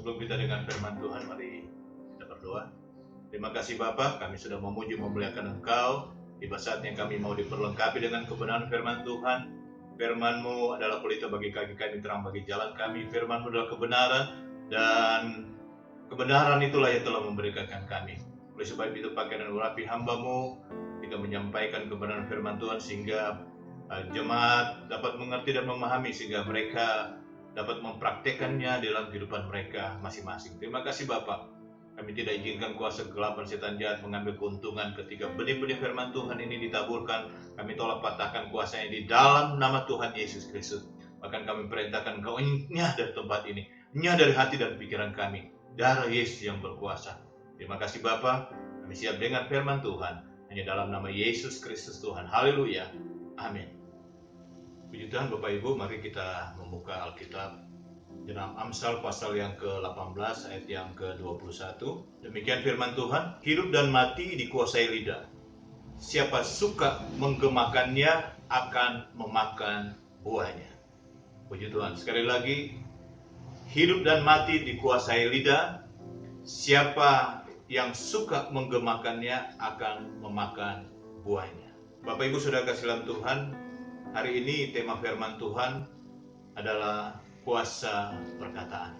Sebelum kita dengan firman Tuhan, mari kita berdoa. Terima kasih Bapa, kami sudah memuji memuliakan Engkau. Tiba saatnya kami mau diperlengkapi dengan kebenaran firman Tuhan. Firman-Mu adalah pelita bagi kaki kami, terang bagi jalan kami. Firman-Mu adalah kebenaran, dan kebenaran itulah yang telah memberitakan kami. Oleh sebab itu pakai dan urapi hamba-Mu ketika menyampaikan kebenaran firman Tuhan, sehingga jemaat dapat mengerti dan memahami, sehingga mereka dapat mempraktekannya dalam kehidupan mereka masing-masing. Terima kasih Bapak. Kami tidak izinkan kuasa kegelapan setan jahat mengambil keuntungan ketika benih-benih firman Tuhan ini ditaburkan. Kami tolak patahkan kuasanya di dalam nama Tuhan Yesus Kristus. Bahkan kami perintahkan Engkau nyah dari tempat ini, nyah dari hati dan pikiran kami. Darah Yesus yang berkuasa. Terima kasih Bapa. Kami siap dengar firman Tuhan hanya dalam nama Yesus Kristus Tuhan. Haleluya. Amin. Puji Tuhan Bapak Ibu, mari kita membuka Alkitab dalam Amsal pasal yang ke-18 ayat yang ke-21. Demikian firman Tuhan, hidup dan mati dikuasai lidah. Siapa suka menggemakannya akan memakan buahnya. Puji Tuhan. Sekali lagi, hidup dan mati dikuasai lidah. Siapa yang suka menggemakannya akan memakan buahnya. Bapak Ibu Saudara kasih dalam Tuhan, hari ini tema firman Tuhan adalah kuasa perkataan.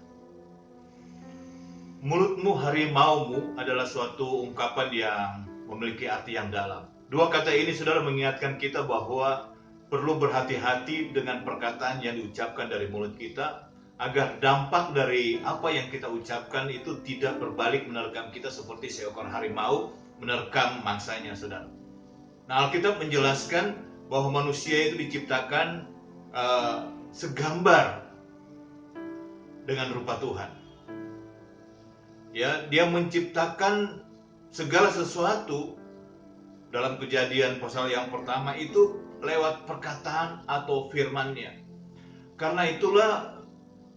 Mulutmu harimaumu adalah suatu ungkapan yang memiliki arti yang dalam. Dua kata ini saudara mengingatkan kita bahwa perlu berhati-hati dengan perkataan yang diucapkan dari mulut kita, agar dampak dari apa yang kita ucapkan itu tidak berbalik menerkam kita seperti seekor harimau menerkam mangsanya, saudara. Nah, Alkitab menjelaskan bahwa manusia itu diciptakan segambar dengan rupa Tuhan. Ya, Dia menciptakan segala sesuatu dalam Kejadian pasal yang pertama itu lewat perkataan atau firman-Nya. Karena itulah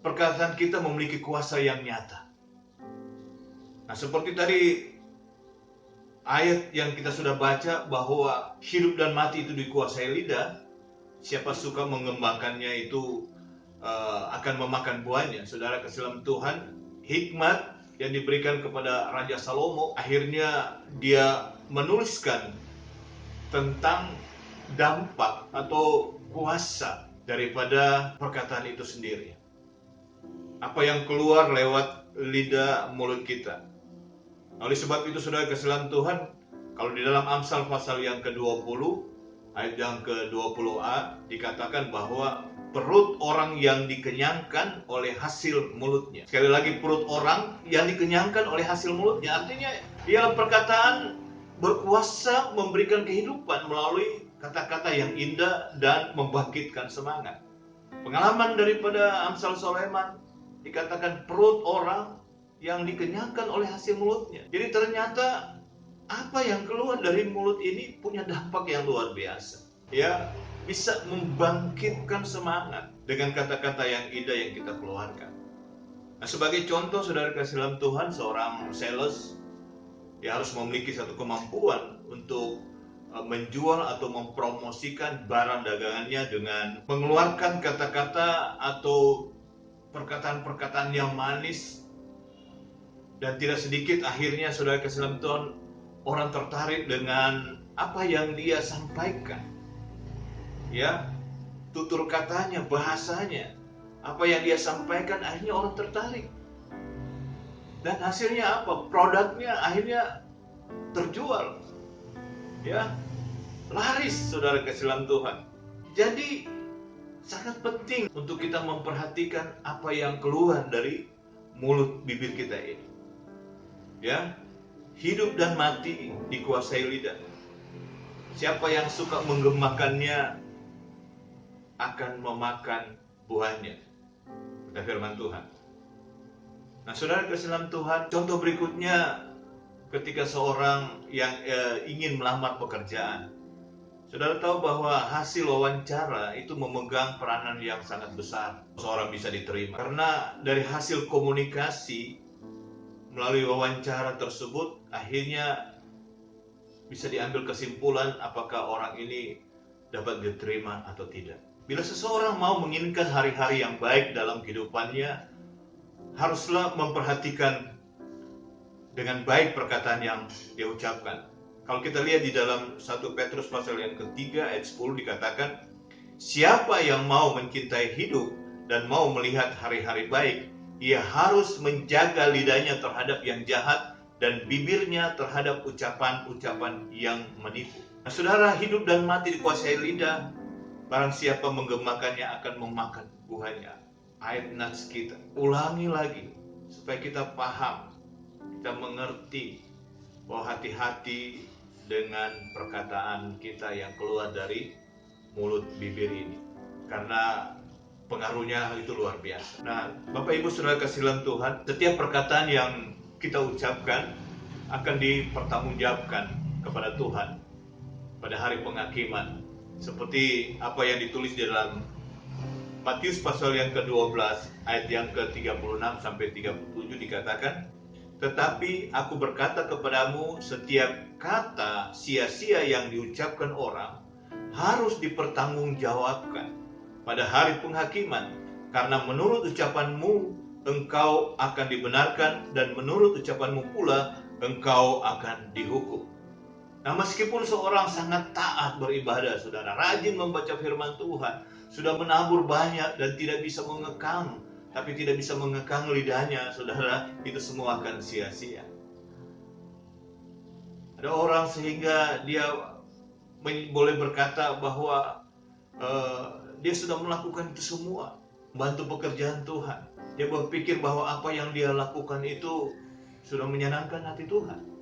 perkataan kita memiliki kuasa yang nyata. Nah, seperti tadi ayat yang kita sudah baca bahwa hidup dan mati itu dikuasai lidah. Siapa suka mengembangkannya itu akan memakan buahnya. Saudara kasih dalam Tuhan, hikmat yang diberikan kepada Raja Salomo, akhirnya dia menuliskan tentang dampak atau kuasa daripada perkataan itu sendiri. Apa yang keluar lewat lidah mulut kita. Oleh sebab itu saudara kasih dalam Tuhan, kalau di dalam Amsal pasal yang ke-20 ayat yang ke-20a dikatakan bahwa perut orang yang dikenyangkan oleh hasil mulutnya. Sekali lagi, perut orang yang dikenyangkan oleh hasil mulutnya. Artinya dia perkataan berkuasa memberikan kehidupan melalui kata-kata yang indah dan membangkitkan semangat. Pengalaman daripada Amsal Sulaiman dikatakan perut orang yang dikenyangkan oleh hasil mulutnya. Jadi ternyata apa yang keluar dari mulut ini punya dampak yang luar biasa. Ya, bisa membangkitkan semangat dengan kata-kata yang indah yang kita keluarkan. Nah, sebagai contoh saudara kasih dalam Tuhan, seorang sales dia harus memiliki satu kemampuan untuk menjual atau mempromosikan barang dagangannya dengan mengeluarkan kata-kata atau perkataan-perkataan yang manis, dan tidak sedikit akhirnya saudara kasih dalam Tuhan orang tertarik dengan apa yang dia sampaikan. Ya, tutur katanya, bahasanya, apa yang dia sampaikan, akhirnya orang tertarik. Dan hasilnya apa? Produknya akhirnya terjual. Ya, laris saudara kasih dalam Tuhan. Jadi sangat penting untuk kita memperhatikan apa yang keluar dari mulut bibir kita ini. Ya, hidup dan mati dikuasai lidah. Siapa yang suka menggemakannya akan memakan buahnya. Kata firman Tuhan. Nah, saudara kasih dalam Tuhan, contoh berikutnya ketika seorang yang ingin melamar pekerjaan. Saudara tahu bahwa hasil wawancara itu memegang peranan yang sangat besar. Seorang bisa diterima karena dari hasil komunikasi melalui wawancara tersebut akhirnya bisa diambil kesimpulan apakah orang ini dapat diterima atau tidak. Bila seseorang mau menginginkan hari-hari yang baik dalam kehidupannya, haruslah memperhatikan dengan baik perkataan yang dia ucapkan. Kalau kita lihat di dalam 1 Petrus pasal yang ketiga ayat 10 dikatakan, siapa yang mau mencintai hidup dan mau melihat hari-hari baik, ia harus menjaga lidahnya terhadap yang jahat dan bibirnya terhadap ucapan-ucapan yang menipu. Nah, saudara, hidup dan mati dikuasai lidah. Barang siapa menggemakannya akan memakan buahnya. Ayat nats kita. Ulangi lagi supaya kita paham, kita mengerti bahwa hati-hati dengan perkataan kita yang keluar dari mulut bibir ini, karena pengaruhnya itu luar biasa. Nah, Bapak Ibu Saudara kasih dalam Tuhan, setiap perkataan yang kita ucapkan akan dipertanggungjawabkan kepada Tuhan pada hari penghakiman, seperti apa yang ditulis di dalam Matius pasal yang ke-12 ayat yang ke-36 sampai 37 dikatakan, tetapi aku berkata kepadamu, setiap kata sia-sia yang diucapkan orang harus dipertanggungjawabkan pada hari penghakiman, karena menurut ucapanmu engkau akan dibenarkan dan menurut ucapanmu pula engkau akan dihukum. Nah, meskipun seorang sangat taat beribadah, saudara, rajin membaca firman Tuhan, sudah menabur banyak dan tidak bisa mengekang, tapi tidak bisa mengekang lidahnya, saudara, itu semua akan sia-sia. Ada orang sehingga dia boleh berkata bahwa dia sudah melakukan itu semua, membantu pekerjaan Tuhan. Dia berpikir bahwa apa yang dia lakukan itu sudah menyenangkan hati Tuhan.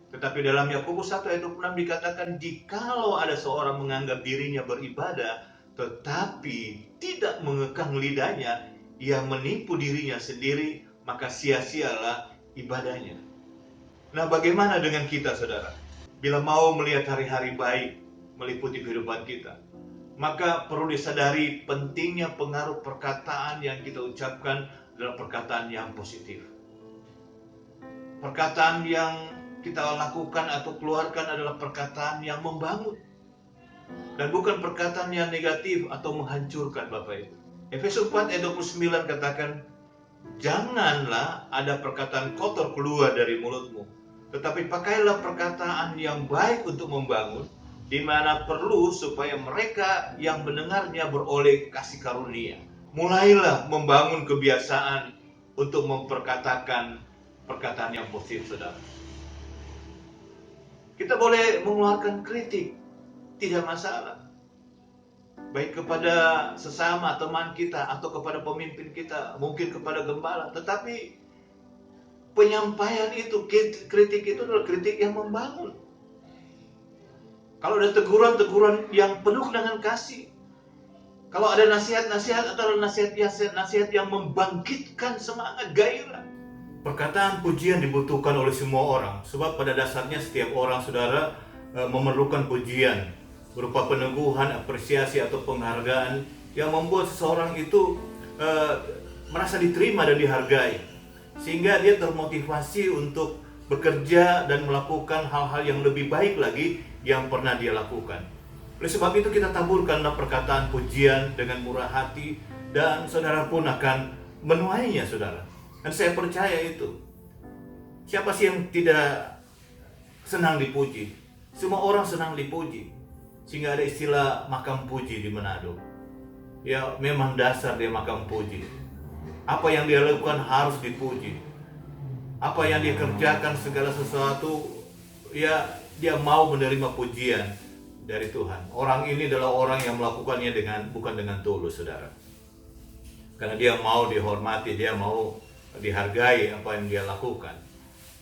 Tetapi dalam Yakobus 1 ayat 26 dikatakan, jikalau ada seorang menganggap dirinya beribadah, tetapi tidak mengekang lidahnya, ia menipu dirinya sendiri, maka sia-sialah ibadahnya. Nah, bagaimana dengan kita, saudara? Bila mau melihat hari-hari baik meliputi kehidupan kita, maka perlu disadari pentingnya pengaruh perkataan yang kita ucapkan adalah perkataan yang positif. Perkataan yang kita lakukan atau keluarkan adalah perkataan yang membangun dan bukan perkataan yang negatif atau menghancurkan, Bapak Ibu. Efesus 4 ayat 29 katakan, janganlah ada perkataan kotor keluar dari mulutmu, tetapi pakailah perkataan yang baik untuk membangun, di mana perlu supaya mereka yang mendengarnya beroleh kasih karunia. Mulailah membangun kebiasaan untuk memperkatakan perkataan yang positif, saudara. Kita boleh mengeluarkan kritik, tidak masalah. Baik kepada sesama teman kita atau kepada pemimpin kita, mungkin kepada gembala. Tetapi penyampaian itu, kritik itu adalah kritik yang membangun. Kalau ada teguran-teguran yang penuh dengan kasih. Kalau ada nasihat-nasihat atau nasihat yang membangkitkan semangat, gairah. Perkataan pujian dibutuhkan oleh semua orang, sebab pada dasarnya setiap orang, saudara, memerlukan pujian berupa peneguhan, apresiasi atau penghargaan yang membuat seseorang itu merasa diterima dan dihargai, sehingga dia termotivasi untuk bekerja dan melakukan hal-hal yang lebih baik lagi yang pernah dia lakukan. Oleh sebab itu kita taburkanlah perkataan pujian dengan murah hati, dan saudara pun akan menuainya, saudara. Dan saya percaya itu. Siapa sih yang tidak senang dipuji? Semua orang senang dipuji. Sehingga ada istilah makam puji di Manado. Ya, memang dasar dia makam puji. Apa yang dia lakukan harus dipuji. Apa yang dia kerjakan, segala sesuatu, ya dia mau menerima pujian dari Tuhan. Orang ini adalah orang yang melakukannya bukan dengan tulus, saudara. Karena dia mau dihormati, dia mau dihargai apa yang dia lakukan.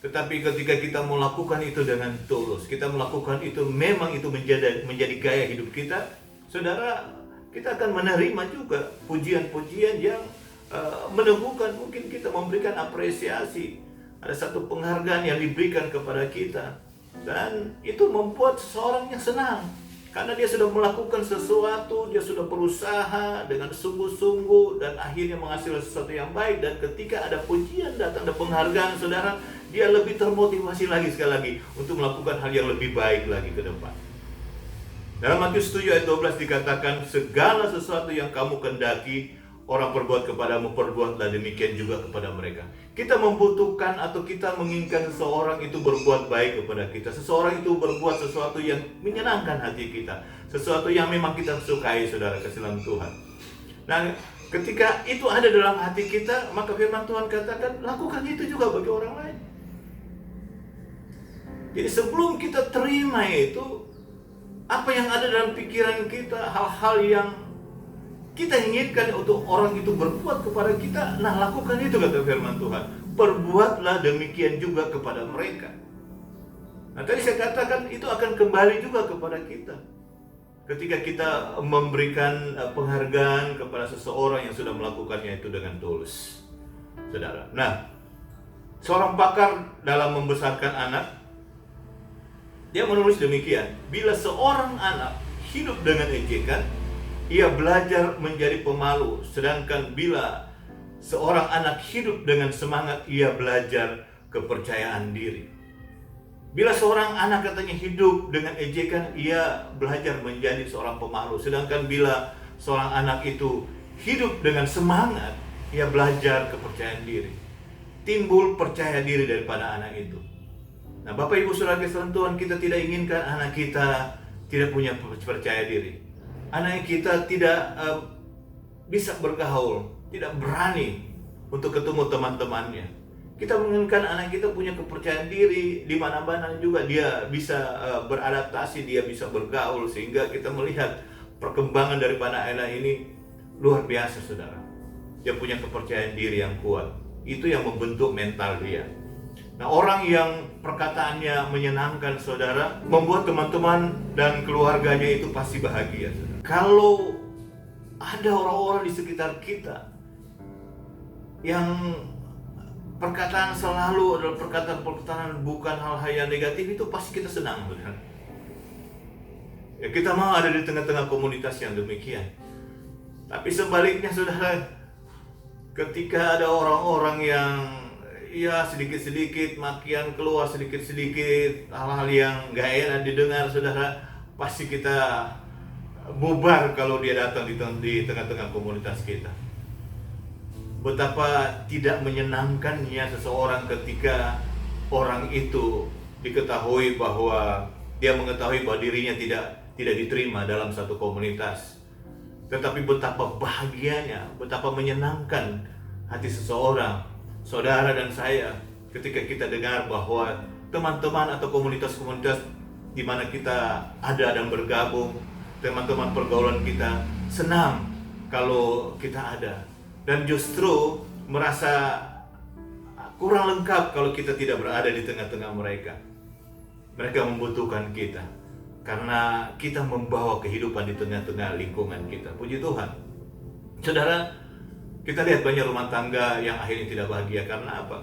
Tetapi ketika kita melakukan itu dengan tulus, kita melakukan itu memang itu menjadi gaya hidup kita, saudara, kita akan menerima juga pujian-pujian yang meneguhkan. Mungkin kita memberikan apresiasi, ada satu penghargaan yang diberikan kepada kita, dan itu membuat seseorang yang senang. Karena dia sudah melakukan sesuatu, dia sudah berusaha dengan sungguh-sungguh dan akhirnya menghasilkan sesuatu yang baik. Dan ketika ada pujian datang, ada penghargaan, saudara, dia lebih termotivasi lagi sekali lagi untuk melakukan hal yang lebih baik lagi ke depan. Dalam Matius 7 ayat 12 dikatakan, segala sesuatu yang kamu kendaki, orang perbuat kepadamu, perbuatlah demikian juga kepada mereka. Kita membutuhkan atau kita menginginkan seseorang itu berbuat baik kepada kita. Seseorang itu berbuat sesuatu yang menyenangkan hati kita, sesuatu yang memang kita sukai, saudara kasih dalam Tuhan. Nah, ketika itu ada dalam hati kita, maka firman Tuhan katakan, lakukan itu juga bagi orang lain. Jadi sebelum kita terima itu, apa yang ada dalam pikiran kita, hal-hal yang kita inginkan untuk orang itu berbuat kepada kita, nah lakukan itu, kata firman Tuhan. Perbuatlah demikian juga kepada mereka. Nah tadi saya katakan itu akan kembali juga kepada kita. Ketika kita memberikan penghargaan kepada seseorang yang sudah melakukannya itu dengan tulus, saudara. Nah, seorang pakar dalam membesarkan anak, dia menulis demikian, bila seorang anak hidup dengan ejekan, ia belajar menjadi pemalu. Sedangkan bila seorang anak hidup dengan semangat, ia belajar kepercayaan diri. Bila seorang anak katanya hidup dengan ejekan, ia belajar menjadi seorang pemalu. Sedangkan bila seorang anak itu hidup dengan semangat, ia belajar kepercayaan diri. Timbul percaya diri daripada anak itu. Nah, Bapak Ibu Saudara kasih Tuhan, kita tidak inginkan anak kita tidak punya percaya diri. Anak kita tidak bisa bergaul, tidak berani untuk ketemu teman-temannya. Kita menginginkan anak kita punya kepercayaan diri, di mana-mana juga dia bisa beradaptasi, dia bisa bergaul, sehingga kita melihat perkembangan daripada anak ini luar biasa, saudara. Dia punya kepercayaan diri yang kuat. Itu yang membentuk mental dia. Nah, orang yang perkataannya menyenangkan, saudara, membuat teman-teman dan keluarganya itu pasti bahagia, saudara. Kalau ada orang-orang di sekitar kita yang perkataan selalu adalah perkataan-perkataan bukan hal-hal yang negatif, itu pasti kita senang, saudara. Ya, kita mau ada di tengah-tengah komunitas yang demikian. Tapi sebaliknya, saudara, ketika ada orang-orang yang ya sedikit-sedikit makian keluar, sedikit-sedikit hal-hal yang gak enak didengar, saudara, pasti kita bubar kalau dia datang di tengah-tengah komunitas kita. Betapa tidak menyenangkannya seseorang ketika orang itu diketahui bahwa dia mengetahui bahwa dirinya tidak diterima dalam satu komunitas. Tetapi betapa bahagianya, betapa menyenangkan hati seseorang, saudara dan saya, ketika kita dengar bahwa teman-teman atau komunitas-komunitas di mana kita ada dan bergabung, teman-teman pergaulan kita senang kalau kita ada, dan justru merasa kurang lengkap kalau kita tidak berada di tengah-tengah mereka. Mereka membutuhkan kita karena kita membawa kehidupan di tengah-tengah lingkungan kita. Puji Tuhan. Saudara, kita lihat banyak rumah tangga yang akhirnya tidak bahagia karena apa?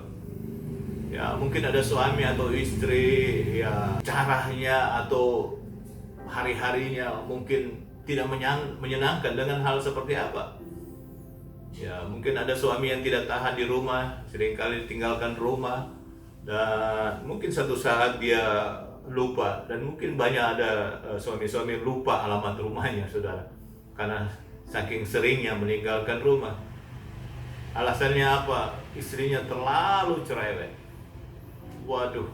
Ya, mungkin ada suami atau istri, ya caranya atau hari-harinya mungkin tidak menyenangkan dengan hal seperti apa. Ya, mungkin ada suami yang tidak tahan di rumah, seringkali ditinggalkan rumah, dan mungkin satu saat dia lupa, dan mungkin banyak ada suami-suami lupa alamat rumahnya, saudara, karena saking seringnya meninggalkan rumah. Alasannya apa? Istrinya terlalu cerewet. Waduh,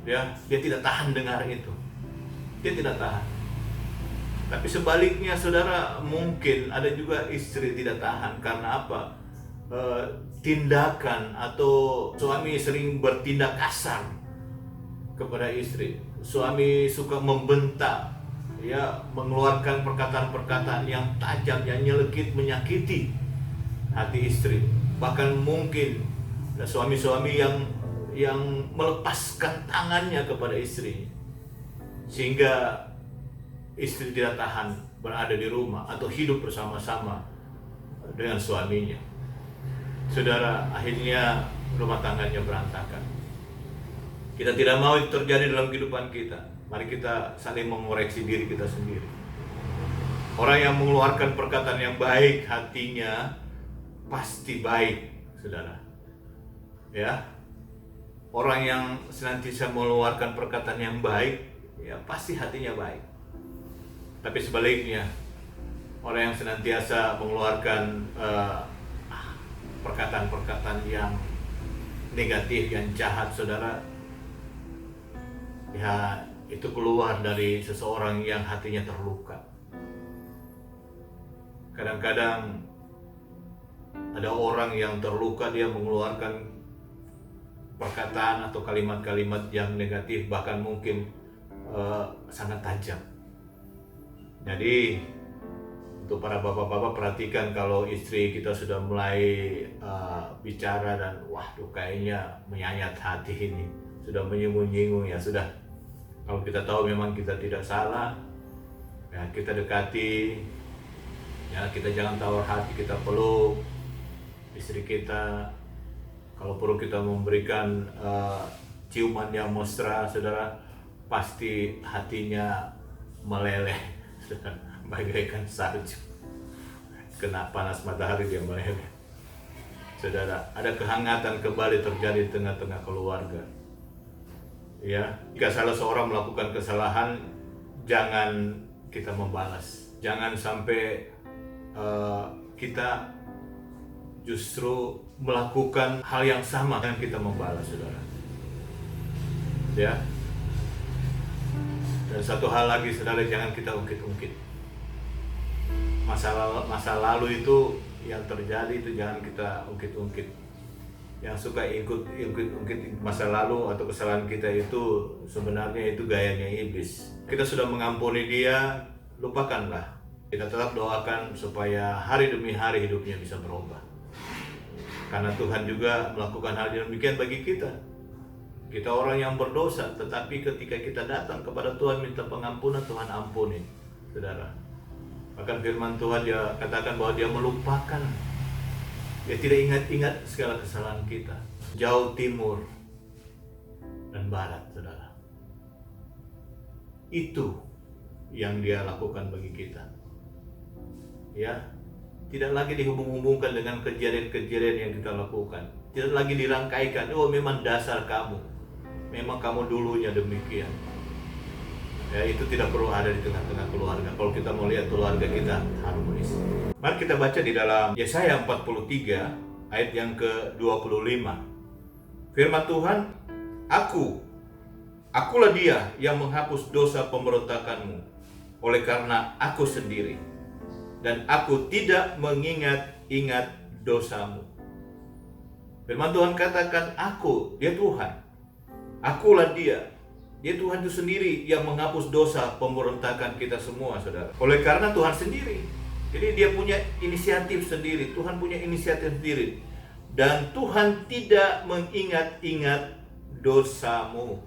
dia tidak tahan dengar itu. Dia tidak tahan. Tapi sebaliknya, saudara, mungkin ada juga istri tidak tahan karena apa? Tindakan atau suami sering bertindak kasar kepada istri. Suami suka membentak, ya, mengeluarkan perkataan-perkataan yang tajam, yang nyelekit, menyakiti hati istri. Bahkan mungkin ada suami-suami yang melepaskan tangannya kepada istri, sehingga istri tidak tahan berada di rumah atau hidup bersama-sama dengan suaminya. Saudara, akhirnya rumah tangganya berantakan. Kita tidak mau itu terjadi dalam kehidupan kita. Mari kita saling mengoreksi diri kita sendiri. Orang yang mengeluarkan perkataan yang baik, hatinya pasti baik, saudara. Ya, orang yang senantiasa mengeluarkan perkataan yang baik, ya pasti hatinya baik. Tapi sebaliknya, Orang yang senantiasa mengeluarkan perkataan-perkataan yang negatif, yang jahat, saudara, ya itu keluar dari seseorang yang hatinya terluka. Kadang-kadang ada orang yang terluka, dia mengeluarkan perkataan atau kalimat-kalimat yang negatif, bahkan mungkin sangat tajam. Jadi untuk para bapak-bapak, perhatikan kalau istri kita sudah mulai bicara dan waduh kayaknya menyayat hati ini, sudah menyinggung-nyinggung, ya sudah. Kalau kita tahu memang kita tidak salah, ya kita dekati, ya kita jangan tawar hati, kita peluk istri kita. Kalau perlu kita memberikan ciuman yang mesra, saudara, pasti hatinya meleleh, bagaikan salju. Kena panas matahari dia meleleh. Saudara, ada kehangatan kembali terjadi di tengah-tengah keluarga. Ya, jika salah seorang melakukan kesalahan, jangan kita membalas. Jangan sampai kita justru melakukan hal yang sama dan kita membalas, saudara. Ya. Dan satu hal lagi, saudara, jangan kita ungkit-ungkit. Masa lalu itu yang terjadi itu jangan kita ungkit-ungkit. Yang suka ungkit masa lalu atau kesalahan kita itu sebenarnya itu gayanya iblis. Kita sudah mengampuni dia, lupakanlah. Kita tetap doakan supaya hari demi hari hidupnya bisa berubah. Karena Tuhan juga melakukan hal yang demikian bagi kita. Kita orang yang berdosa, tetapi ketika kita datang kepada Tuhan minta pengampunan, Tuhan ampuni, saudara. Bahkan firman Tuhan dia katakan bahwa dia melupakan, dia tidak ingat-ingat segala kesalahan kita. Jauh timur dan barat, saudara. Itu yang dia lakukan bagi kita. Ya, tidak lagi dihubung-hubungkan dengan kejadian-kejadian yang kita lakukan. Tidak lagi dirangkaikan, oh memang dasar kamu, memang kamu dulunya demikian. Ya, itu tidak perlu ada di tengah-tengah keluarga. Kalau kita mau lihat keluarga kita harmonis. Mari kita baca di dalam Yesaya 43 ayat yang ke-25. Firman Tuhan, Akulah dia yang menghapus dosa pemberontakanmu, oleh karena aku sendiri, dan aku tidak mengingat-ingat dosamu. Firman Tuhan katakan, dia Tuhan. Akulah dia Tuhan itu sendiri yang menghapus dosa pemberontakan kita semua, saudara. Oleh karena Tuhan sendiri. Jadi dia punya inisiatif sendiri. Tuhan punya inisiatif sendiri. Dan Tuhan tidak mengingat-ingat dosamu.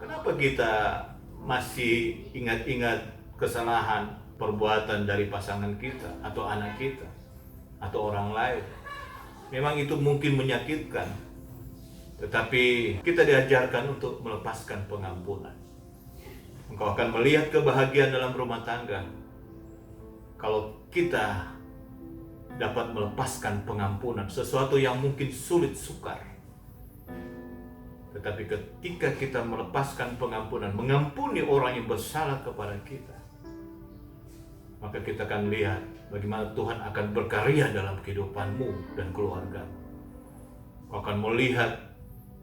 Kenapa kita masih ingat-ingat kesalahan, perbuatan dari pasangan kita, atau anak kita, atau orang lain? Memang itu mungkin menyakitkan. Tetapi kita diajarkan untuk melepaskan pengampunan. Engkau akan melihat kebahagiaan dalam rumah tangga kalau kita dapat melepaskan pengampunan, sesuatu yang mungkin sulit sukar. Tetapi ketika kita melepaskan pengampunan, mengampuni orang yang bersalah kepada kita, maka kita akan lihat bagaimana Tuhan akan berkarya dalam kehidupanmu dan keluargamu. Kau akan melihat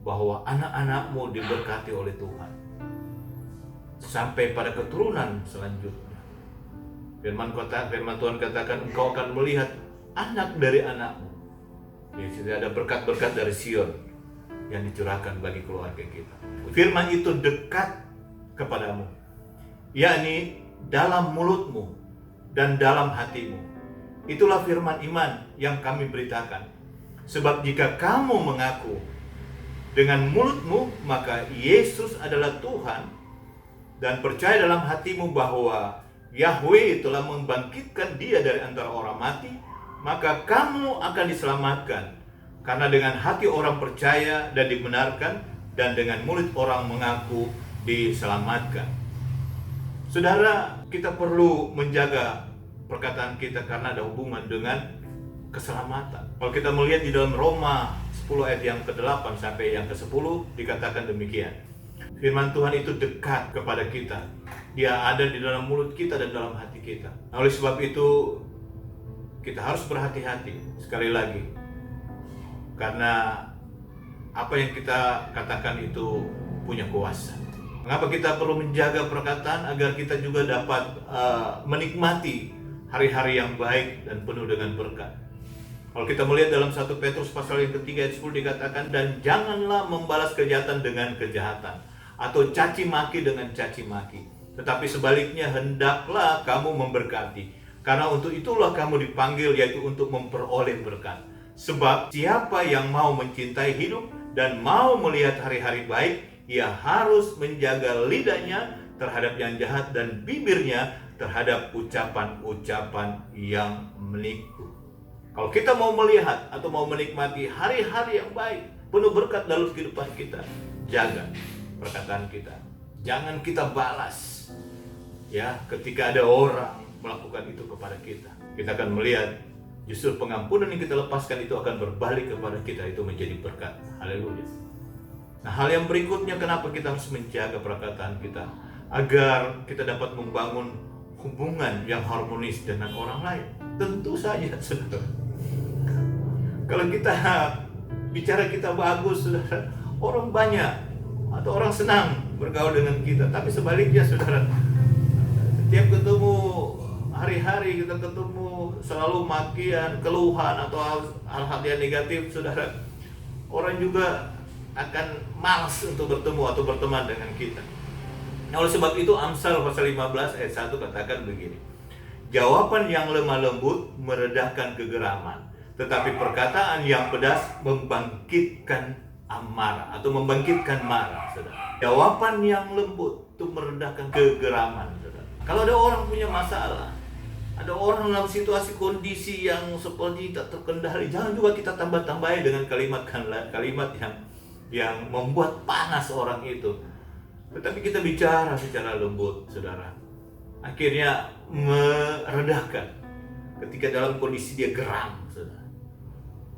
bahwa anak-anakmu diberkati oleh Tuhan sampai pada keturunan selanjutnya. Firman Tuhan katakan, engkau akan melihat anak dari anakmu. Jadi ada berkat-berkat dari Sion yang dicurahkan bagi keluarga kita. Firman itu dekat kepadamu, yakni dalam mulutmu dan dalam hatimu. Itulah firman iman yang kami beritakan. Sebab jika kamu mengaku dengan mulutmu, maka Yesus adalah Tuhan, dan percaya dalam hatimu bahwa Yahweh telah membangkitkan dia dari antara orang mati, maka kamu akan diselamatkan. Karena dengan hati orang percaya dan dibenarkan, dan dengan mulut orang mengaku diselamatkan. Saudara, kita perlu menjaga perkataan kita karena ada hubungan dengan keselamatan. Kalau kita melihat di dalam Roma 10 ayat yang ke-8 sampai yang ke-10 dikatakan demikian. Firman Tuhan itu dekat kepada kita. Dia ada di dalam mulut kita dan dalam hati kita. Oleh sebab itu, kita harus berhati-hati sekali lagi. Karena apa yang kita katakan itu punya kuasa. Mengapa kita perlu menjaga perkataan agar kita juga dapat menikmati hari-hari yang baik dan penuh dengan berkat. Kalau kita melihat dalam 1 Petrus pasal yang ketiga ayat 10 dikatakan, dan janganlah membalas kejahatan dengan kejahatan, atau caci maki dengan caci maki, tetapi sebaliknya hendaklah kamu memberkati, karena untuk itulah kamu dipanggil, yaitu untuk memperoleh berkat. Sebab siapa yang mau mencintai hidup dan mau melihat hari-hari baik, ia harus menjaga lidahnya terhadap yang jahat dan bibirnya terhadap ucapan-ucapan yang menipu. Kalau kita mau melihat atau mau menikmati hari-hari yang baik, penuh berkat dalam kehidupan kita, jaga perkataan kita. Jangan kita balas. Ya, ketika ada orang melakukan itu kepada kita, kita akan melihat justru pengampunan yang kita lepaskan itu akan berbalik kepada kita, itu menjadi berkat. Haleluya. Nah, hal yang berikutnya, kenapa kita harus menjaga perkataan kita? Agar kita dapat membangun hubungan yang harmonis dengan orang lain. Tentu saja, saudara. Kalau kita bicara kita bagus, saudara, orang banyak atau orang senang bergaul dengan kita. Tapi sebaliknya, saudara, setiap ketemu hari-hari kita ketemu selalu makian, keluhan atau hal-hal yang negatif, saudara, orang juga akan malas untuk bertemu atau berteman dengan kita. Nah, oleh sebab itu Amsal pasal 15 ayat 1 katakan begini, jawaban yang lemah lembut meredahkan kegeraman, tetapi perkataan yang pedas membangkitkan amarah atau membangkitkan marah, saudara. Jawaban yang lembut itu meredahkan kegeraman, saudara. Kalau ada orang punya masalah, ada orang dalam situasi kondisi yang seperti tak terkendali, jangan juga kita tambah-tambahi dengan kalimat yang membuat panas orang itu. Tetapi kita bicara secara lembut, saudara. Akhirnya meredahkan ketika dalam kondisi dia geram, saudara.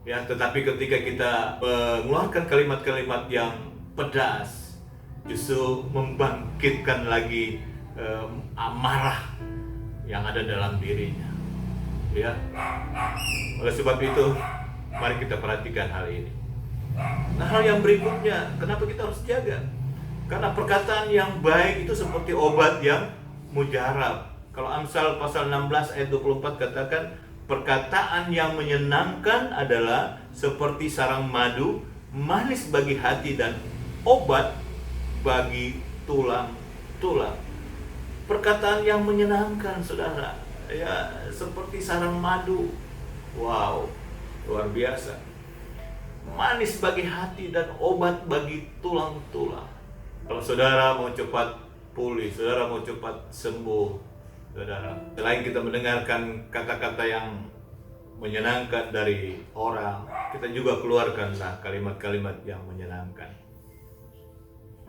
Ya, tetapi ketika kita mengeluarkan kalimat-kalimat yang pedas, justru membangkitkan lagi amarah yang ada dalam dirinya. Ya. Oleh sebab itu, mari kita perhatikan hal ini. Nah, hal yang berikutnya, kenapa kita harus jaga? Karena perkataan yang baik itu seperti obat yang mujarab. Kalau Amsal pasal 16 ayat 24 katakan, perkataan yang menyenangkan adalah seperti sarang madu, manis bagi hati dan obat bagi tulang-tulang. Perkataan yang menyenangkan, saudara, ya, seperti sarang madu. Wow, luar biasa. Manis bagi hati dan obat bagi tulang-tulang. Kalau saudara mau cepat pulih, saudara mau cepat sembuh, saudara, selain kita mendengarkan kata-kata yang menyenangkan dari orang, kita juga keluarkanlah kalimat-kalimat yang menyenangkan.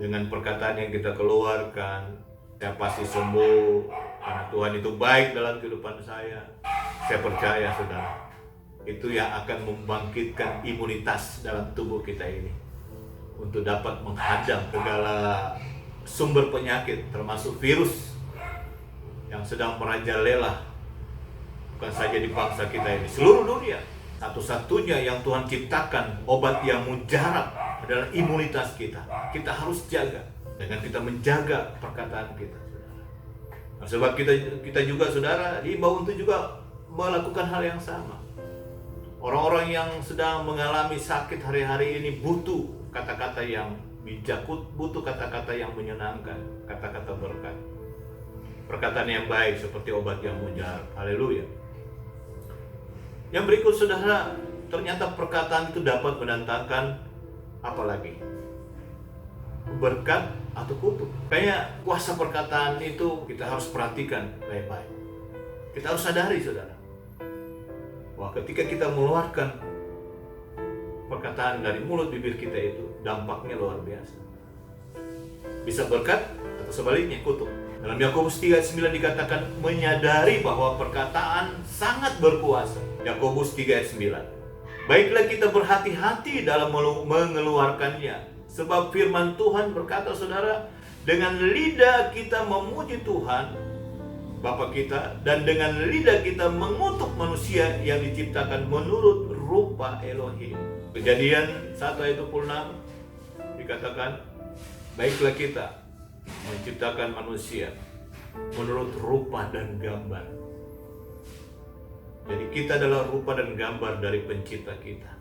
Dengan perkataan yang kita keluarkan, saya pasti sembuh karena Tuhan itu baik dalam kehidupan saya. Saya percaya, saudara, itu yang akan membangkitkan imunitas dalam tubuh kita ini untuk dapat menghadang segala sumber penyakit, termasuk virus yang sedang merajalela bukan saja di bangsa kita ini, seluruh dunia. Satu-satunya yang Tuhan ciptakan, obat yang mujarab, adalah imunitas kita. Kita harus jaga dengan kita menjaga perkataan kita, saudara. Nah, sebab kita juga, saudara, diimbau untuk juga melakukan hal yang sama. Orang-orang yang sedang mengalami sakit hari-hari ini butuh kata-kata yang bijak, butuh kata-kata yang menyenangkan, kata-kata berkat. Perkataan yang baik seperti obat yang mujarab. Haleluya. Yang berikut, saudara, ternyata perkataan itu dapat mendatangkan apa lagi? Berkat atau kutuk. Kayak kuasa perkataan itu kita harus perhatikan baik-baik. Kita harus sadari, saudara, wah, ketika kita mengeluarkan perkataan dari mulut bibir kita itu, dampaknya luar biasa. Bisa berkat atau sebaliknya kutuk. Dalam Yakobus 3:9 dikatakan, menyadari bahwa perkataan sangat berkuasa. Yakobus 3:9. Baiklah kita berhati-hati dalam mengeluarkannya, Sebab firman Tuhan berkata, saudara, dengan lidah kita memuji Tuhan Bapa kita, dan dengan lidah kita mengutuk manusia yang diciptakan menurut rupa Elohim. Kejadian 1 ayat 26 dikatakan, baiklah kita menciptakan manusia menurut rupa dan gambar. Jadi kita adalah rupa dan gambar dari pencipta kita.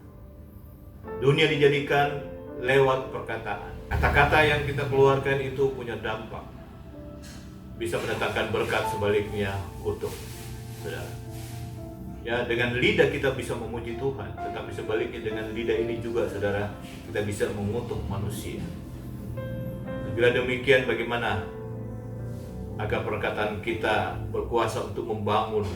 Dunia dijadikan lewat perkataan. Kata-kata yang kita keluarkan itu punya dampak. Bisa mendatangkan berkat, sebaliknya kutuk. Saudara. Ya, dengan lidah kita bisa memuji Tuhan, tetapi sebaliknya dengan lidah ini juga, saudara, kita bisa mengutuk manusia. Bila demikian, bagaimana agar perkataan kita berkuasa untuk membangun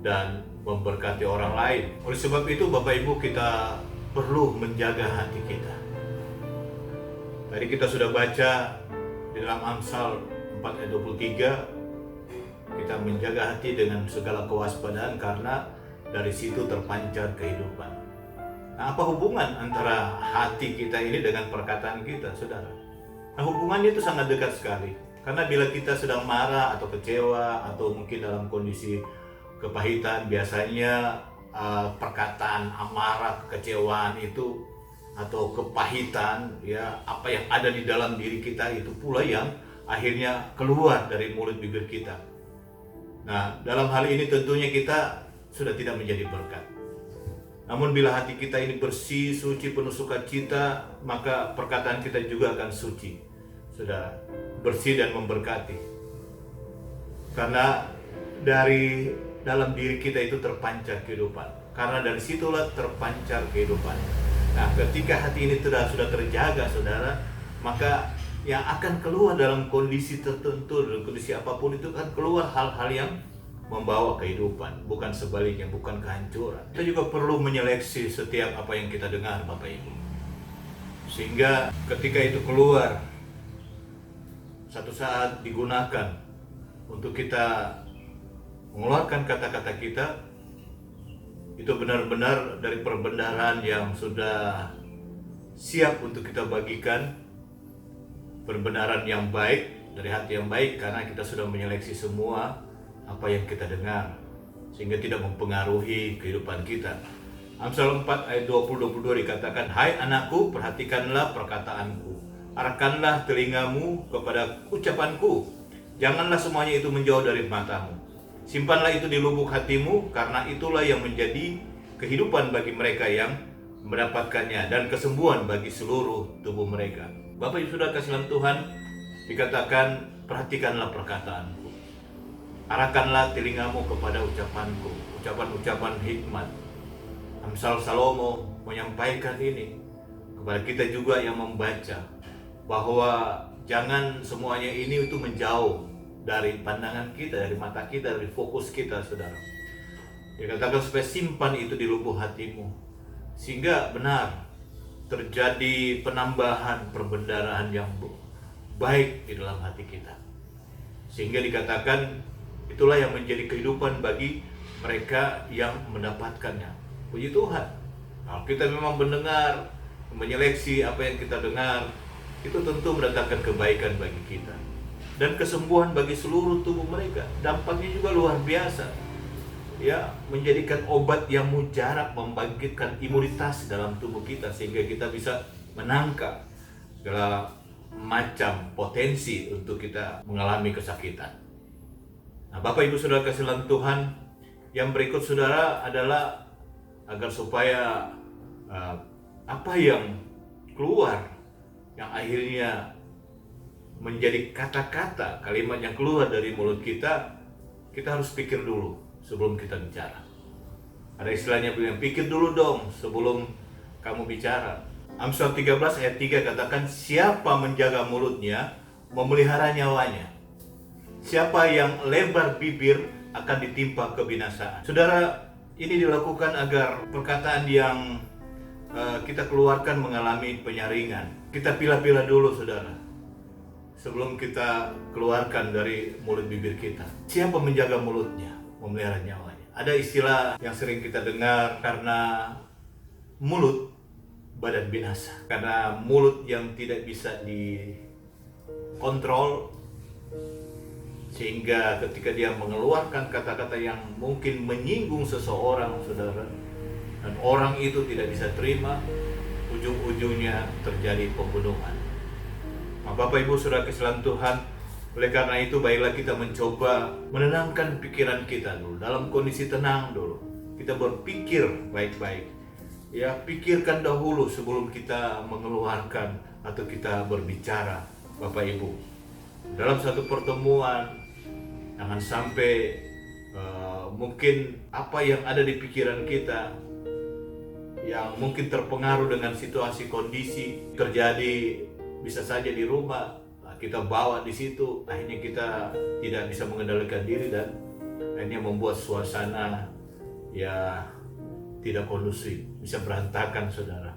dan memberkati orang lain? Oleh sebab itu, Bapak Ibu, kita perlu menjaga hati kita. Tadi kita sudah baca di dalam Amsal 4 ayat 23, kita menjaga hati dengan segala kewaspadaan karena dari situ terpancar kehidupan. Nah, apa hubungan antara hati kita ini dengan perkataan kita, saudara? Nah, hubungannya itu sangat dekat sekali. Karena bila kita sedang marah atau kecewa atau mungkin dalam kondisi kepahitan, biasanya perkataan amarah, kekecewaan itu atau kepahitan, ya, apa yang ada di dalam diri kita itu pula yang akhirnya keluar dari mulut bibir kita. Nah, dalam hal ini tentunya kita sudah tidak menjadi berkat. Namun bila hati kita ini bersih, suci, penuh sukacita, maka perkataan kita juga akan suci, saudara, bersih dan memberkati. Karena dari dalam diri kita itu terpancar kehidupan. Karena dari situlah terpancar kehidupan. Nah, ketika hati ini sudah terjaga, saudara, maka yang akan keluar dalam kondisi tertentu, dalam kondisi apapun itu akan keluar hal-hal yang membawa kehidupan, bukan sebaliknya, bukan kehancuran. Kita juga perlu menyeleksi setiap apa yang kita dengar, Bapak Ibu. Sehingga ketika itu keluar, satu saat digunakan untuk kita mengeluarkan kata-kata kita, itu benar-benar dari perbendaharaan yang sudah siap untuk kita bagikan, perbendaharaan yang baik, dari hati yang baik, karena kita sudah menyeleksi semua apa yang kita dengar, sehingga tidak mempengaruhi kehidupan kita. Amsal 4 ayat 20-22 dikatakan, hai anakku, perhatikanlah perkataanku, arahkanlah telingamu kepada ucapanku, janganlah semuanya itu menjauh dari matamu. Simpanlah itu di lubuk hatimu, karena itulah yang menjadi kehidupan bagi mereka yang mendapatkannya dan kesembuhan bagi seluruh tubuh mereka. Bapak Ibu Saudara kasih dalam Tuhan, dikatakan perhatikanlah perkataanku, arahkanlah telingamu kepada ucapanku, ucapan-ucapan hikmat. Amsal Salomo menyampaikan ini kepada kita juga yang membaca, bahwa jangan semuanya ini itu menjauh dari pandangan kita, dari mata kita, dari fokus kita, saudara. Dia katakan supaya simpan itu di lubuk hatimu, sehingga benar terjadi penambahan perbendaharaan yang baik di dalam hati kita. Sehingga dikatakan itulah yang menjadi kehidupan bagi mereka yang mendapatkannya. Puji Tuhan. Kalau kita memang mendengar, menyeleksi apa yang kita dengar, itu tentu mendatangkan kebaikan bagi kita dan kesembuhan bagi seluruh tubuh mereka. Dampaknya juga luar biasa, ya, menjadikan obat yang mujarab, membangkitkan imunitas dalam tubuh kita, sehingga kita bisa menangkal segala macam potensi untuk kita mengalami kesakitan. Nah, Bapak Ibu Saudara kasih dalam Tuhan, yang berikut saudara adalah agar supaya apa yang keluar, yang akhirnya menjadi kata-kata, kalimat yang keluar dari mulut kita, kita harus pikir dulu sebelum kita bicara. Ada istilahnya bilang, pikir dulu dong sebelum kamu bicara. Amsal 13 ayat 3 katakan, siapa menjaga mulutnya, memelihara nyawanya. Siapa yang lebar bibir akan ditimpa kebinasaan. Saudara, ini dilakukan agar perkataan yang kita keluarkan mengalami penyaringan. Kita pilah-pilah dulu, saudara, sebelum kita keluarkan dari mulut bibir kita. Siapa menjaga mulutnya, memelihara nyawanya. Ada istilah yang sering kita dengar, karena mulut badan binasa. Karena mulut yang tidak bisa dikontrol, sehingga ketika dia mengeluarkan kata-kata yang mungkin menyinggung seseorang, saudara, dan orang itu tidak bisa terima, ujung-ujungnya terjadi pembunuhan. Nah, Bapak Ibu Saudara sekalian Tuhan, oleh karena itu baiklah kita mencoba menenangkan pikiran kita dulu, dalam kondisi tenang dulu. Kita berpikir baik-baik. Ya, pikirkan dahulu sebelum kita mengeluarkan atau kita berbicara, Bapak Ibu. Dalam satu pertemuan, jangan sampai mungkin apa yang ada di pikiran kita yang mungkin terpengaruh dengan situasi kondisi terjadi, bisa saja di rumah, kita bawa di situ, akhirnya kita tidak bisa mengendalikan diri dan akhirnya membuat suasana ya tidak kondusif, bisa berantakan, saudara.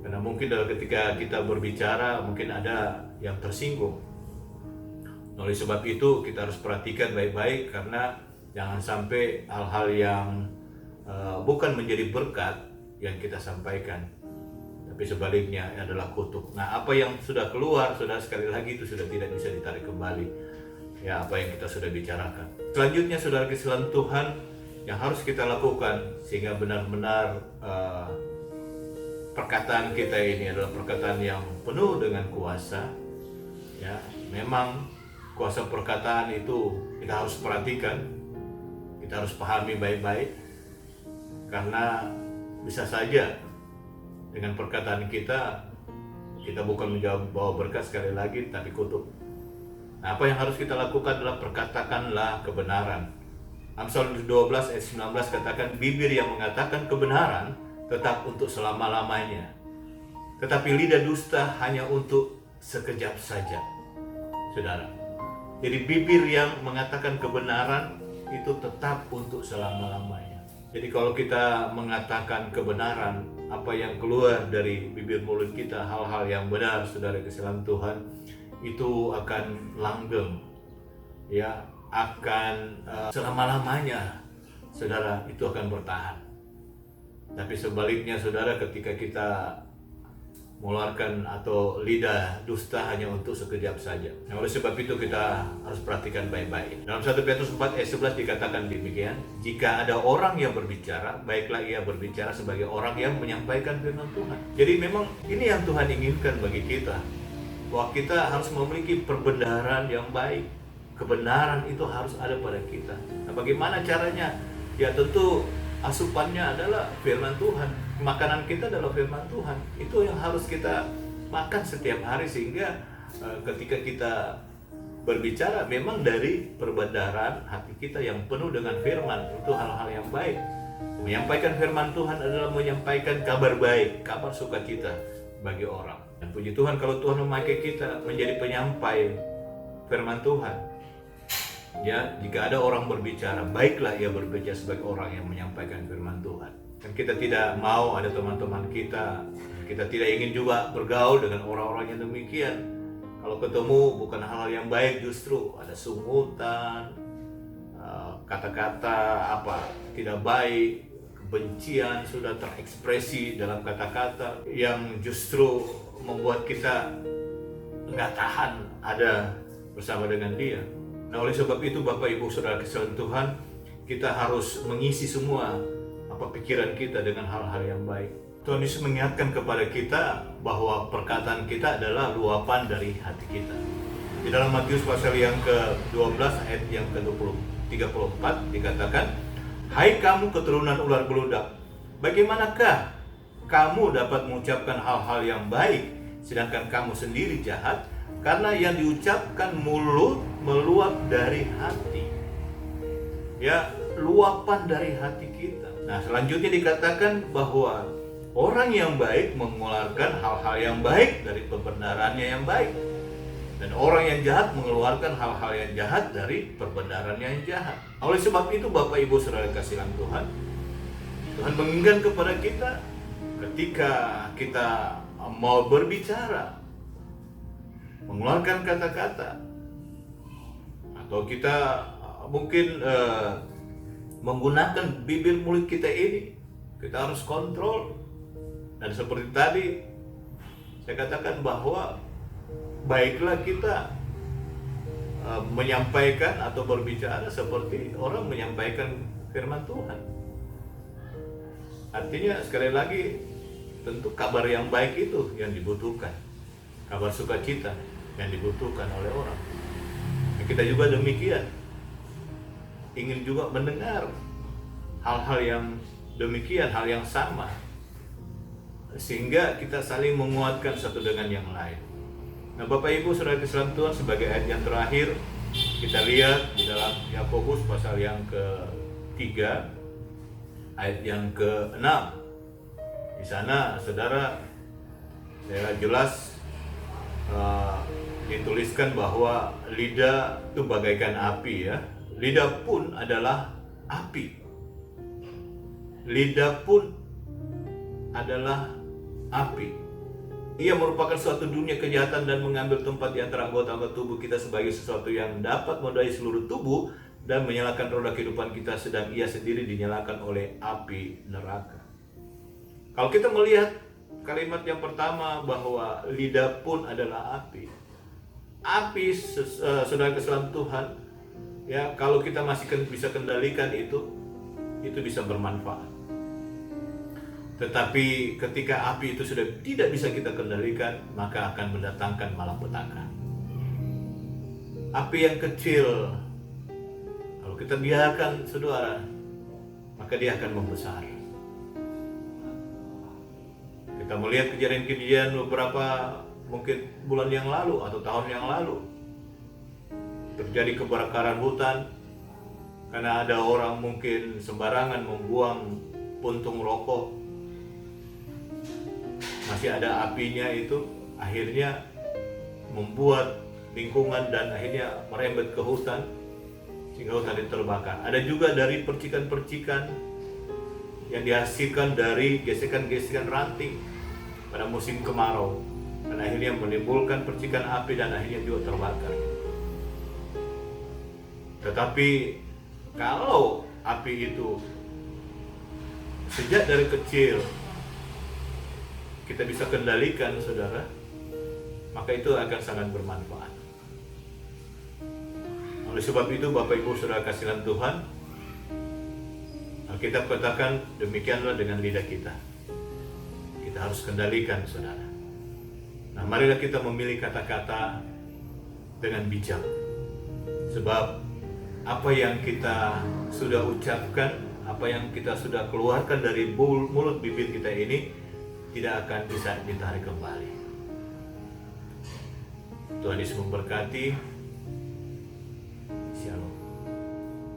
Karena mungkin ketika kita berbicara mungkin ada yang tersinggung. Oleh sebab itu kita harus perhatikan baik-baik, karena jangan sampai hal-hal yang bukan menjadi berkat yang kita sampaikan, tapi sebaliknya adalah kutuk. Nah, apa yang sudah keluar, saudara, sekali lagi itu sudah tidak bisa ditarik kembali. Ya, apa yang kita sudah bicarakan. Selanjutnya, saudara sekalian Tuhan, yang harus kita lakukan sehingga benar-benar perkataan kita ini adalah perkataan yang penuh dengan kuasa. Ya, memang kuasa perkataan itu kita harus perhatikan, kita harus pahami baik-baik, karena bisa saja dengan perkataan kita bukan bawa berkat sekali lagi, tapi kutuk. Nah, apa yang harus kita lakukan adalah perkatakanlah kebenaran. Amsal 12 ayat 19 katakan, bibir yang mengatakan kebenaran tetap untuk selama-lamanya, tetapi lidah dusta hanya untuk sekejap saja. Saudara, jadi bibir yang mengatakan kebenaran itu tetap untuk selama-lamanya. Jadi kalau kita mengatakan kebenaran, apa yang keluar dari bibir mulut kita, hal-hal yang benar, saudara sekalian Tuhan, itu akan langgeng, ya, akan selama-lamanya, saudara, itu akan bertahan. Tapi sebaliknya, saudara, ketika kita mengeluarkan atau lidah dusta hanya untuk sekejap saja. Nah, oleh sebab itu kita harus perhatikan baik-baik. Dalam 1 Petrus 4 ayat 11 dikatakan demikian, jika ada orang yang berbicara, baiklah ia berbicara sebagai orang yang menyampaikan firman Tuhan. Jadi memang ini yang Tuhan inginkan bagi kita, bahwa kita harus memiliki perbendaharaan yang baik. Kebenaran itu harus ada pada kita. Nah, bagaimana caranya? Ya tentu asupannya adalah firman Tuhan. Makanan kita adalah firman Tuhan. Itu yang harus kita makan setiap hari, sehingga ketika kita berbicara memang dari perbendaharaan hati kita yang penuh dengan firman. Itu hal-hal yang baik. Menyampaikan firman Tuhan adalah menyampaikan kabar baik, kabar sukacita bagi orang. Dan puji Tuhan kalau Tuhan memakai kita menjadi penyampai firman Tuhan. Ya, jika ada orang berbicara, baiklah ia berbicara sebagai orang yang menyampaikan firman Tuhan. Dan kita tidak mau ada teman-teman kita tidak ingin juga bergaul dengan orang-orang yang demikian. Kalau ketemu bukan hal-hal yang baik, justru ada sungutan, kata-kata tidak baik, kebencian sudah terekspresi dalam kata-kata yang justru membuat kita nggak tahan ada bersama dengan dia. Nah, oleh sebab itu Bapak Ibu Saudara sekalian Tuhan, kita harus mengisi semua pikiran kita dengan hal-hal yang baik. Tuhan Yesus mengingatkan kepada kita bahwa perkataan kita adalah luapan dari hati kita. Di dalam Matius pasal yang ke-12 ayat yang ke-34 dikatakan, hai kamu keturunan ular beludak, bagaimanakah kamu dapat mengucapkan hal-hal yang baik sedangkan kamu sendiri jahat? Karena yang diucapkan mulut meluap dari hati. Ya, luapan dari hati kita. Nah, selanjutnya dikatakan bahwa orang yang baik mengeluarkan hal-hal yang baik dari pembenarannya yang baik. Dan orang yang jahat mengeluarkan hal-hal yang jahat dari perbendaharannya yang jahat. Oleh sebab itu Bapak Ibu Saudara kasihan Tuhan, Tuhan menginginkan kepada kita ketika kita mau berbicara, mengeluarkan kata-kata, atau kita mungkin menggunakan bibir mulut kita ini, kita harus kontrol Dan seperti tadi saya katakan bahwa baiklah kita menyampaikan atau berbicara seperti orang menyampaikan firman Tuhan. Artinya sekali lagi, tentu kabar yang baik itu yang dibutuhkan, kabar sukacita yang dibutuhkan oleh orang. Kita juga demikian, ingin juga mendengar hal-hal yang demikian, hal yang sama, sehingga kita saling menguatkan satu dengan yang lain. Nah, Bapak Ibu Saudara Kristus Tuhan, sebagai ayat yang terakhir kita lihat di dalam Yakobus pasal yang ke-3 ayat yang ke-6. Di sana saudara jelas dituliskan bahwa lidah itu bagaikan api ya. Lidah pun adalah api. Lidah pun adalah api. Ia merupakan suatu dunia kejahatan dan mengambil tempat di antara anggota-anggota tubuh kita sebagai sesuatu yang dapat menodai seluruh tubuh dan menyalakan roda kehidupan kita, sedang ia sendiri dinyalakan oleh api neraka. Kalau kita melihat kalimat yang pertama bahwa lidah pun adalah api. Api, saudara kesalahan Tuhan, ya kalau kita masih bisa kendalikan itu bisa bermanfaat. Tetapi ketika api itu sudah tidak bisa kita kendalikan, maka akan mendatangkan malapetaka. Api yang kecil, kalau kita biarkan saudara, maka dia akan membesar. Kita melihat kejadian-kejadian beberapa mungkin bulan yang lalu atau tahun yang lalu, terjadi kebakaran hutan karena ada orang mungkin sembarangan membuang puntung rokok. Masih ada apinya itu, akhirnya membuat lingkungan dan akhirnya merembet ke hutan sehingga hutan itu terbakar. Ada juga dari percikan-percikan yang dihasilkan dari gesekan-gesekan ranting pada musim kemarau, dan akhirnya menimbulkan percikan api dan akhirnya juga terbakar. Tetapi kalau api itu sejak dari kecil kita bisa kendalikan saudara, maka itu akan sangat bermanfaat. Oleh sebab itu Bapak Ibu Saudara kasihan Tuhan, Alkitab katakan demikianlah dengan lidah kita. Kita harus kendalikan saudara. Nah, marilah kita memilih kata-kata dengan bijak. Sebab apa yang kita sudah ucapkan, apa yang kita sudah keluarkan dari mulut bibir kita ini tidak akan bisa ditarik kembali. Tuhan Yesus memberkati. Shalom.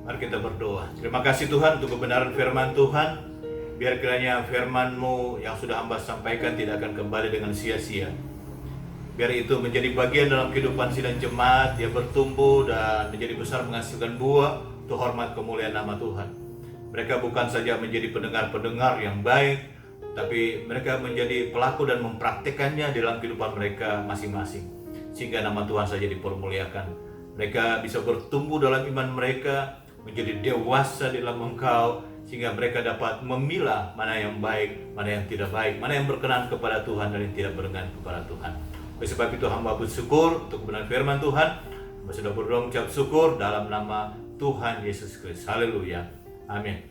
Mari kita berdoa. Terima kasih Tuhan untuk kebenaran firman Tuhan. Biar kiranya firman-Mu yang sudah hamba sampaikan tidak akan kembali dengan sia-sia. Biar itu menjadi bagian dalam kehidupan sidang jemaat, dia bertumbuh dan menjadi besar menghasilkan buah untuk hormat kemuliaan nama Tuhan. Mereka bukan saja menjadi pendengar-pendengar yang baik, tapi mereka menjadi pelaku dan mempraktikkannya dalam kehidupan mereka masing-masing, sehingga nama Tuhan saja dipermuliakan. Mereka bisa bertumbuh dalam iman mereka, menjadi dewasa di dalam Engkau, sehingga mereka dapat memilah mana yang baik, mana yang tidak baik, mana yang berkenan kepada Tuhan dan yang tidak berkenan kepada Tuhan. Oleh sebab itu hamba bersyukur untuk kebenaran firman Tuhan. Hamba sudah berdoa mengucap syukur dalam nama Tuhan Yesus Kristus. Haleluya. Amin.